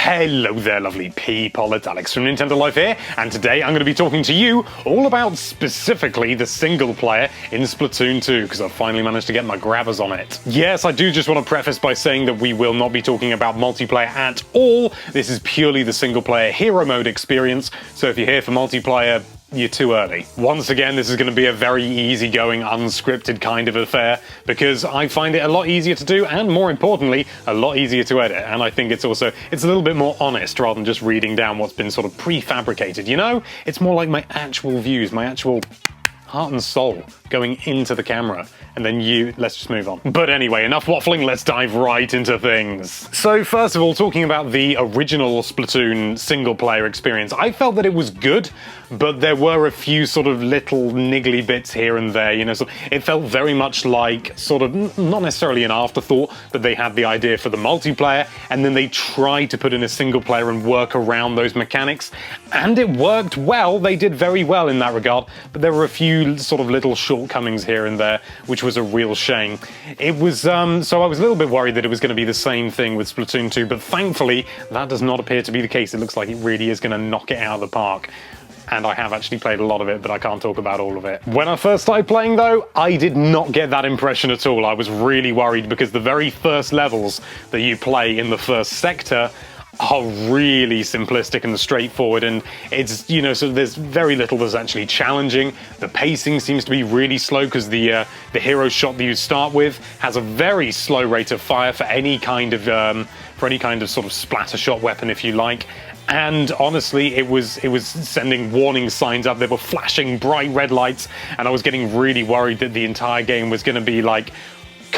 Hello there, lovely people. It's Alex from Nintendo Life here, and today I'm going to be talking to you all about specifically the single player in Splatoon 2, because I've finally managed to get my grabbers on it. Yes, I do just want to preface by saying that we will not be talking about multiplayer at all. This is purely the single player hero mode experience, so if you're here for multiplayer, you're too early. Once again, this is going to be a very easygoing, unscripted kind of affair, because I find it a lot easier to do, and more importantly, a lot easier to edit. And I think it's a little bit more honest, rather than just reading down what's been sort of prefabricated, you know? It's more like my actual views, my actual heart and soul going into the camera. And then let's just move on. But anyway, enough waffling, let's dive right into things. So first of all, talking about the original Splatoon single-player experience, I felt that it was good, but there were a few sort of little niggly bits here and there, you know, so it felt very much like sort of, not necessarily an afterthought, but they had the idea for the multiplayer, and then they tried to put in a single player and work around those mechanics, and it worked well. They did very well in that regard, but there were a few sort of little shortcomings here and there, which was a real shame. It was, so I was a little bit worried that it was going to be the same thing with Splatoon 2, but thankfully, that does not appear to be the case. It looks like it really is going to knock it out of the park. And I have actually played a lot of it, but I can't talk about all of it. When I first started playing, though, I did not get that impression at all. I was really worried because the very first levels that you play in the first sector are really simplistic and straightforward, and it's, you know, so there's very little that's actually challenging. The pacing seems to be really slow because the hero shot that you start with has a very slow rate of fire for any kind of sort of splatter shot weapon, if you like. And honestly, it was sending warning signs up. There were flashing bright red lights, and I was getting really worried that the entire game was going to be like,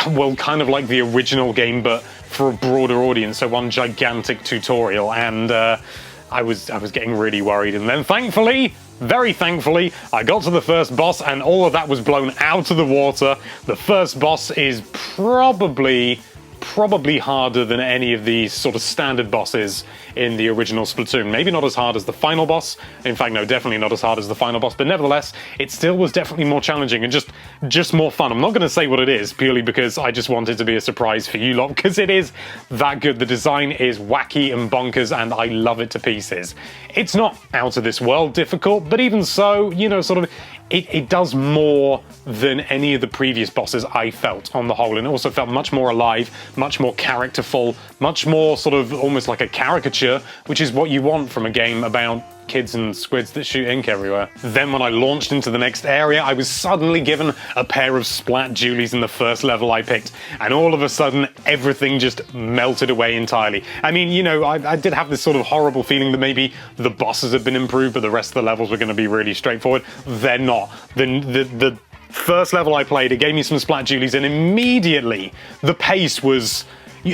well, kind of like the original game, but for a broader audience, so one gigantic tutorial, and I was getting really worried. And then thankfully, very thankfully, I got to the first boss, and all of that was blown out of the water. The first boss is probably harder than any of the sort of standard bosses in the original Splatoon. Maybe not as hard as the final boss. In fact, no, definitely not as hard as the final boss, but nevertheless, it still was definitely more challenging and just more fun. I'm not going to say what it is, purely because I just want it to be a surprise for you lot, because it is that good. The design is wacky and bonkers, and I love it to pieces. It's not out of this world difficult, but even so, you know, sort of, it does more than any of the previous bosses I felt on the whole, and it also felt much more alive, much more characterful, much more sort of almost like a caricature, which is what you want from a game about kids and squids that shoot ink everywhere. Then when I launched into the next area, I was suddenly given a pair of Splat Julies in the first level I picked, and all of a sudden everything just melted away entirely. I mean, you know, I did have this sort of horrible feeling that maybe the bosses had been improved, but the rest of the levels were going to be really straightforward. They're not. The first level I played, it gave me some Splat Julies, and immediately the pace was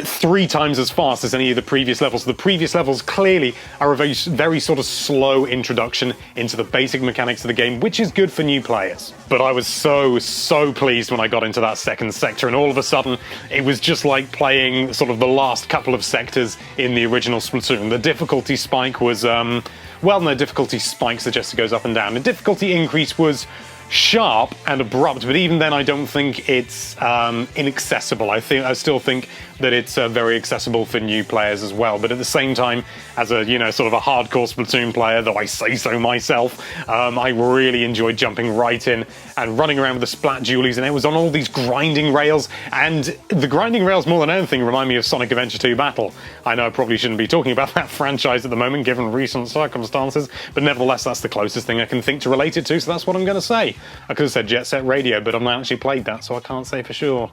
3 times as fast as any of the previous levels. The previous levels clearly are a very sort of slow introduction into the basic mechanics of the game, which is good for new players. But I was so pleased when I got into that second sector, and all of a sudden it was just like playing sort of the last couple of sectors in the original Splatoon. The difficulty spike was, well, no, difficulty spike suggests it goes up and down. The difficulty increase was sharp and abrupt, but even then I don't think it's inaccessible. I still think that it's very accessible for new players as well. But at the same time, as a, you know, sort of a hardcore Splatoon player, though I say so myself, I really enjoyed jumping right in and running around with the Splat Julies, and it was on all these grinding rails, and the grinding rails more than anything remind me of Sonic Adventure 2 Battle. I know I probably shouldn't be talking about that franchise at the moment given recent circumstances, but nevertheless that's the closest thing I can think to relate it to, so that's what I'm going to say. I could have said Jet Set Radio, but I've not actually played that, so I can't say for sure.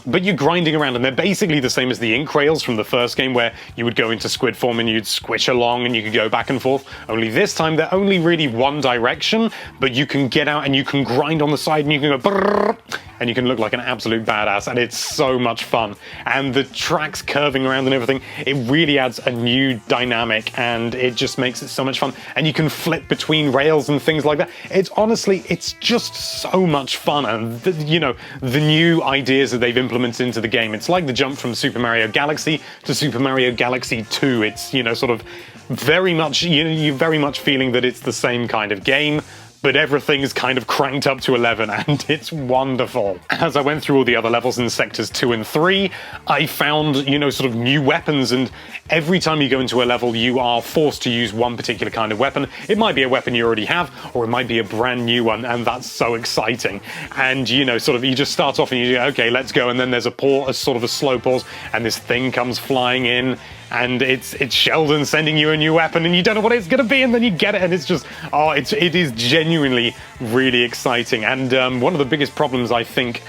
But you're grinding around, and they're basically the same as the ink rails from the first game, where you would go into squid form and you'd squish along and you could go back and forth. Only this time they're only really one direction, but you can get out and you can grind on the side and you can go brrrr, and you can look like an absolute badass, and it's so much fun. And the tracks curving around and everything, it really adds a new dynamic, and it just makes it so much fun. And you can flip between rails and things like that. It's honestly, it's just so much fun, and you know, the new ideas that they've implemented into the game. It's like the jump from Super Mario Galaxy to Super Mario Galaxy 2. It's, you know, sort of very much, you're very much feeling that it's the same kind of game, but everything is kind of cranked up to 11, and it's wonderful. As I went through all the other levels in sectors 2 and 3, I found, sort of new weapons, and every time you go into a level, you are forced to use one particular kind of weapon. It might be a weapon you already have, or it might be a brand new one, and that's so exciting. And, sort of, you just start off and you go, okay, let's go, and then there's a sort of a slow pause, and this thing comes flying in, and it's Sheldon sending you a new weapon, and you don't know what it's going to be, and then you get it, and it's just, it is genuinely really exciting. And one of the biggest problems, I think,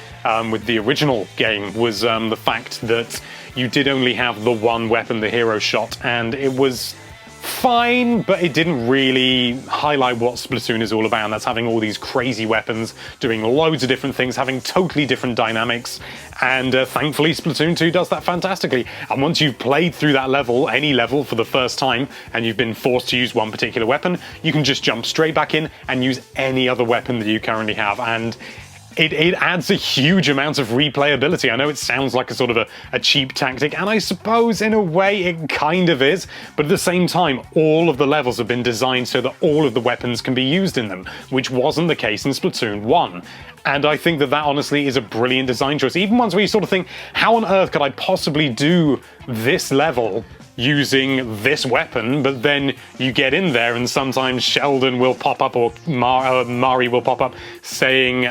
with the original game was the fact that you did only have the one weapon, the hero shot, and it was fine, but it didn't really highlight what Splatoon is all about, and that's having all these crazy weapons, doing loads of different things, having totally different dynamics, and thankfully Splatoon 2 does that fantastically. And once you've played through that level, any level, for the first time, and you've been forced to use one particular weapon, you can just jump straight back in and use any other weapon that you currently have, and it adds a huge amount of replayability. I know it sounds like a sort of a cheap tactic, and I suppose in a way it kind of is, but at the same time, all of the levels have been designed so that all of the weapons can be used in them, which wasn't the case in Splatoon 1. And I think that honestly is a brilliant design choice. Even ones where you sort of think, how on earth could I possibly do this level using this weapon? But then you get in there and sometimes Sheldon will pop up, or Mari will pop up saying,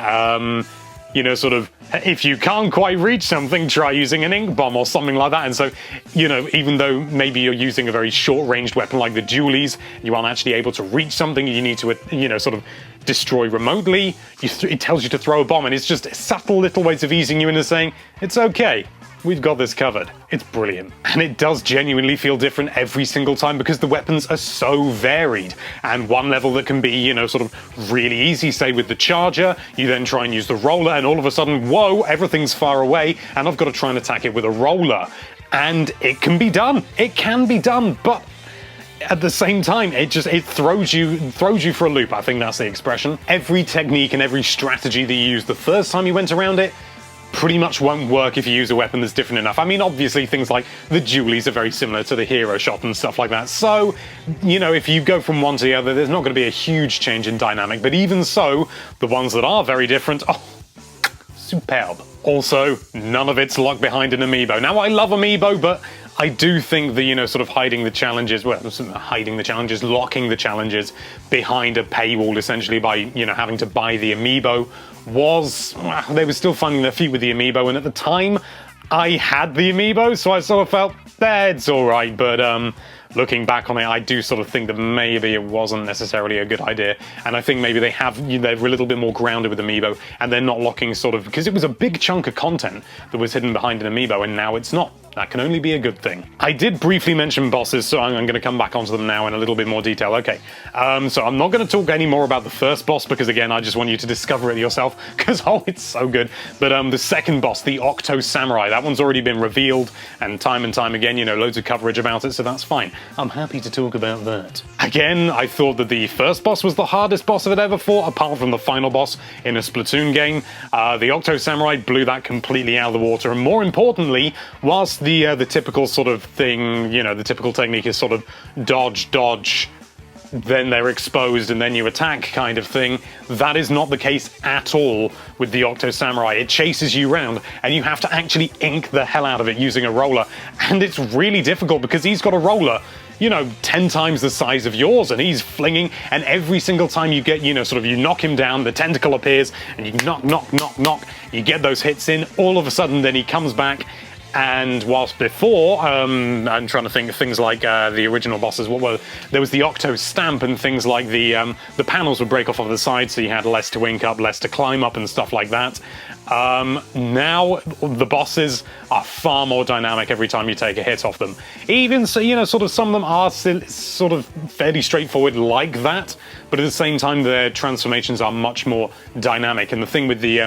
sort of, if you can't quite reach something, try using an ink bomb or something like that. And so, even though maybe you're using a very short-ranged weapon like the dualies, you aren't actually able to reach something you need to, sort of destroy remotely, it tells you to throw a bomb, and it's just subtle little ways of easing you into saying, it's okay, we've got this covered. It's brilliant. And it does genuinely feel different every single time because the weapons are so varied. And one level that can be, sort of really easy, say with the charger, you then try and use the roller, and all of a sudden, whoa, everything's far away, and I've got to try and attack it with a roller. And it can be done. It can be done, but at the same time, it throws you for a loop. I think that's the expression. Every technique and every strategy that you used the first time you went around it pretty much won't work if you use a weapon that's different enough. I mean, obviously things like the dualies are very similar to the hero shot and stuff like that. So, if you go from one to the other, there's not going to be a huge change in dynamic. But even so, the ones that are very different, superb. Also, none of it's locked behind an amiibo. Now, I love amiibo, but I do think that, sort of locking the challenges behind a paywall, essentially, by, having to buy the amiibo, they were still finding their feet with the amiibo, and at the time, I had the amiibo, so I sort of felt, it's alright, but, looking back on it, I do sort of think that maybe it wasn't necessarily a good idea, and I think maybe they're a little bit more grounded with Amiibo, and they're not locking because it was a big chunk of content that was hidden behind an Amiibo, and now it's not. That can only be a good thing. I did briefly mention bosses, so I'm going to come back onto them now in a little bit more detail. Okay, so I'm not going to talk any more about the first boss, because again, I just want you to discover it yourself, because it's so good. But the second boss, the Octo Samurai, that one's already been revealed, and time again, loads of coverage about it, so that's fine. I'm happy to talk about that. Again, I thought that the first boss was the hardest boss I've ever fought, apart from the final boss in a Splatoon game. The Octo Samurai blew that completely out of the water, and more importantly, whilst the typical sort of thing, the typical technique is sort of dodge, then they're exposed and then you attack kind of thing, that is not the case at all with the Octo Samurai. It chases you around and you have to actually ink the hell out of it using a roller, and it's really difficult because he's got a roller 10 times the size of yours, and he's flinging, and every single time you get, you knock him down, the tentacle appears, and you knock, you get those hits in, all of a sudden then he comes back. And whilst before, I'm trying to think of things like the original bosses, there was the Octo Stamp and things like the panels would break off of the side, so you had less to ink up, less to climb up and stuff like that. Now the bosses are far more dynamic every time you take a hit off them. Even so, sort of some of them are sort of fairly straightforward like that, but at the same time their transformations are much more dynamic. And the thing with the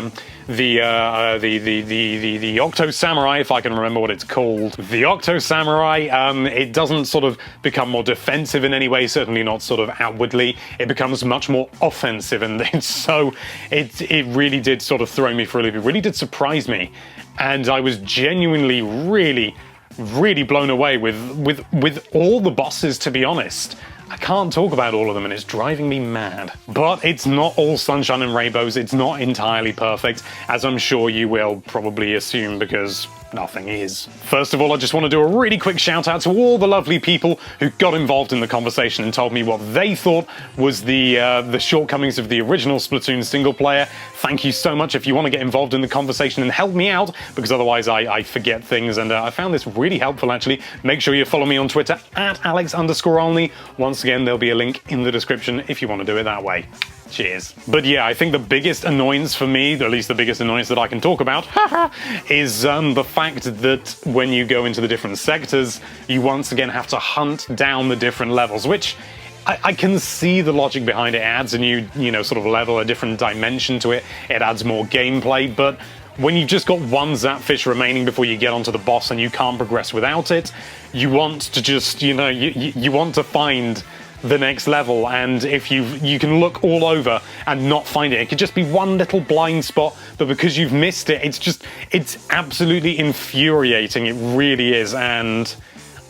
Octo Samurai, if I can remember what it's called, the Octo Samurai, it doesn't sort of become more defensive in any way, certainly not sort of outwardly. It becomes much more offensive, and it really did sort of throw me for a loop. It really did surprise me, and I was genuinely really blown away with all the bosses, to be honest. I can't talk about all of them and it's driving me mad. But it's not all sunshine and rainbows, it's not entirely perfect, as I'm sure you will probably assume, because nothing is. First of all, I just want to do a really quick shout out to all the lovely people who got involved in the conversation and told me what they thought was the shortcomings of the original Splatoon single player. Thank you so much if you want to get involved in the conversation and help me out, because otherwise I forget things, and I found this really helpful actually. Make sure you follow me on Twitter at Alex_Olney. Once again, there'll be a link in the description if you want to do it that way. Cheers. But yeah, I think the biggest annoyance for me, at least the biggest annoyance that I can talk about, is the fact that when you go into the different sectors, you once again have to hunt down the different levels, which I can see the logic behind it. It adds a new, sort of level, a different dimension to it. It adds more gameplay, but when you've just got one Zapfish remaining before you get onto the boss and you can't progress without it, you want to just, you want to find the next level, and if you can look all over and not find it. It could just be one little blind spot, but because you've missed it, it's absolutely infuriating. It really is. And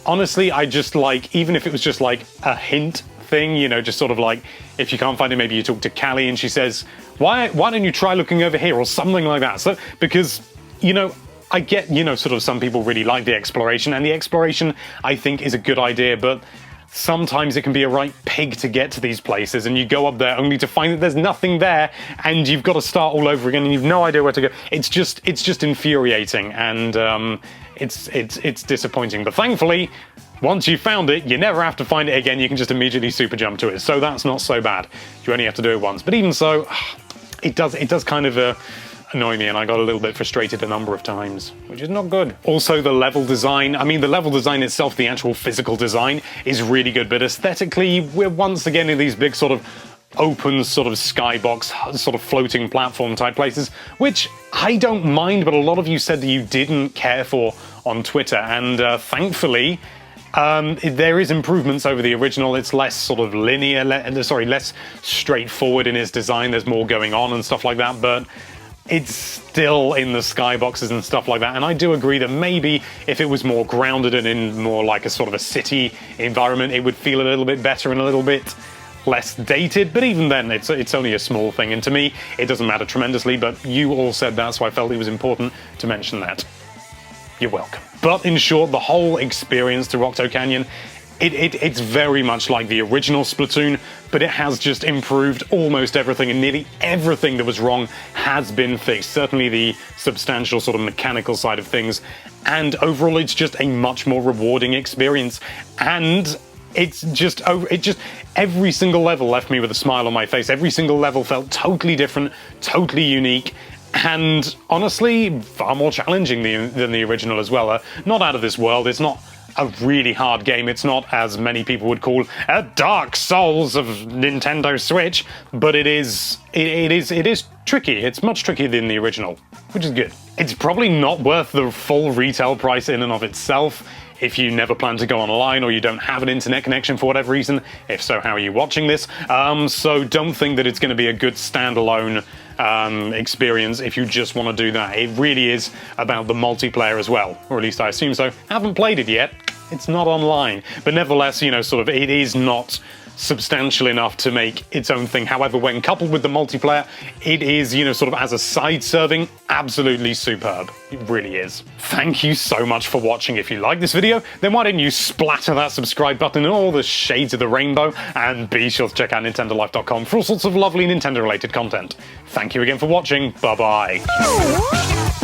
honestly, I just like, even if it was just like a hint thing, just sort of like, if you can't find it, maybe you talk to Callie and she says, why don't you try looking over here, or something like that. So, because, I get, sort of some people really like the exploration, and the exploration, I think, is a good idea, but sometimes it can be a right pig to get to these places, and you go up there only to find that there's nothing there, and you've got to start all over again, and you've no idea where to go. It's just infuriating, and it's disappointing. But thankfully, once you've found it, you never have to find it again. You can just immediately super jump to it, so that's not so bad. You only have to do it once. But even so, it does kind of annoy me, and I got a little bit frustrated a number of times, which is not good. Also, the level design. I mean, the level design itself, the actual physical design, is really good, but aesthetically, we're once again in these big sort of open sort of skybox, sort of floating platform type places, which I don't mind, but a lot of you said that you didn't care for on Twitter, and thankfully, there is improvements over the original. It's less sort of linear, less straightforward in its design. There's more going on and stuff like that, but it's still in the skyboxes and stuff like that. And I do agree that maybe if it was more grounded and in more like a sort of a city environment, it would feel a little bit better and a little bit less dated. But even then, it's only a small thing, and to me, it doesn't matter tremendously. But you all said that, so I felt it was important to mention that. You're welcome. But in short, the whole experience to Octo Canyon, it's very much like the original Splatoon, but it has just improved almost everything, and nearly everything that was wrong has been fixed. Certainly the substantial sort of mechanical side of things, and overall it's just a much more rewarding experience. And it's just every single level left me with a smile on my face. Every single level felt totally different, totally unique, and honestly, far more challenging than the original as well. Not out of this world. It's not a really hard game. It's not, as many people would call, a Dark Souls of Nintendo Switch, but it is tricky. It's much trickier than the original, which is good. It's probably not worth the full retail price in and of itself if you never plan to go online or you don't have an internet connection for whatever reason. If so, how are you watching this? So don't think that it's going to be a good standalone experience if you just want to do that. It really is about the multiplayer as well, or at least I assume so. Haven't played it yet. It's not online, but nevertheless, sort of it is not substantial enough to make its own thing. However, when coupled with the multiplayer, it is, sort of as a side serving, absolutely superb. It really is. Thank you so much for watching. If you like this video, then why don't you splatter that subscribe button in all the shades of the rainbow, and be sure to check out NintendoLife.com for all sorts of lovely Nintendo related content. Thank you again for watching. Bye bye.